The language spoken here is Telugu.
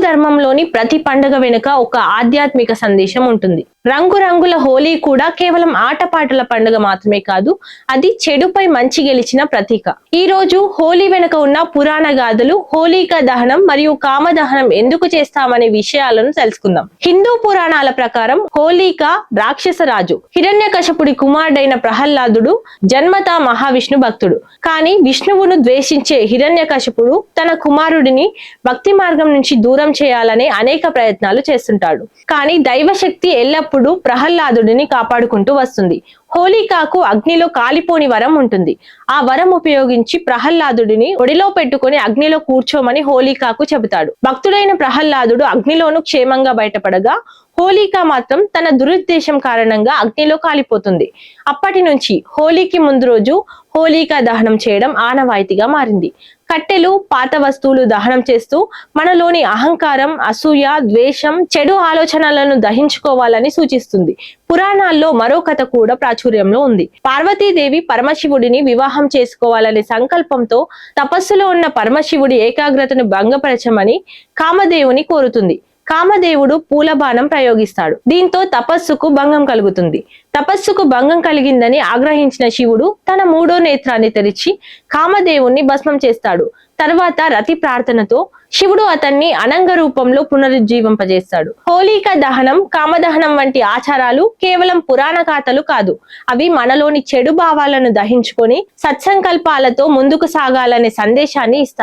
ధర్మంలోని ప్రతి పండుగ వెనుక ఒక ఆధ్యాత్మిక సందేశం ఉంటుంది. రంగురంగుల హోలీ కూడా కేవలం ఆటపాటల పండుగ మాత్రమే కాదు, అది చెడుపై మంచి గెలిచిన ప్రతీక. ఈ రోజు హోలీ వెనుక ఉన్న పురాణ గాథలు, హోలీకా దహనం మరియు కామదహనం ఎందుకు చేస్తామనే విషయాలను తెలుసుకుందాం. హిందూ పురాణాల ప్రకారం హోలీకా రాక్షస రాజు హిరణ్యకశపుడి కుమారుడైన ప్రహ్లాదుడు జన్మతా మహావిష్ణు భక్తుడు. కానీ విష్ణువును ద్వేషించే హిరణ్యకశపుడు తన కుమారుడిని భక్తి మార్గం నుంచి దూరం చేయాలనే అనేక ప్రయత్నాలు చేస్తుంటాడు. కానీ దైవశక్తి ఎల్లప్పుడూ ప్రహ్లాదుడిని కాపాడుకుంటూ వస్తుంది. హోలికాకు అగ్నిలో కాలిపోని వరం ఉంటుంది. ఆ వరం ఉపయోగించి ప్రహ్లాదుడిని ఒడిలో పెట్టుకుని అగ్నిలో కూర్చోమని హోలికాకు చెబుతాడు. భక్తుడైన ప్రహ్లాదుడు అగ్నిలోను క్షేమంగా బయటపడగా, హోలికా మాత్రం తన దురుద్దేశం కారణంగా అగ్నిలో కాలిపోతుంది. అప్పటి నుంచి హోలీకి ముందు రోజు హోలికా దహనం చేయడం ఆనవాయితీగా మారింది. కట్టెలు, పాత వస్తువులు దహనం చేస్తూ మనలోని అహంకారం, అసూయ, ద్వేషం, చెడు ఆలోచనలను దహించుకోవాలని సూచిస్తుంది. పురాణాల్లో మరో కథ కూడా ప్రాచుర్యంలో ఉంది. పార్వతీదేవి పరమశివుడిని వివాహం చేసుకోవాలనే సంకల్పంతో తపస్సులో ఉన్న పరమశివుడి ఏకాగ్రతను భంగపరచమని కామదేవుని కోరుతుంది. కామదేవుడు పూలబాణం ప్రయోగిస్తాడు. దీంతో తపస్సుకు భంగం కలుగుతుంది. తపస్సుకు భంగం కలిగిందని ఆగ్రహించిన శివుడు తన మూడో నేత్రాన్ని తెరిచి కామదేవుణ్ణి భస్మం చేస్తాడు. తర్వాత రతి ప్రార్థనతో శివుడు అతన్ని అనంగ రూపంలో పునరుజ్జీవింపజేస్తాడు. హోలికా దహనం, కామదహనం వంటి ఆచారాలు కేవలం పురాణ గాథలు కాదు. అవి మనలోని చెడు భావాలను దహించుకొని సత్సంకల్పాలతో ముందుకు సాగాలనే సందేశాన్ని ఇస్తాయి.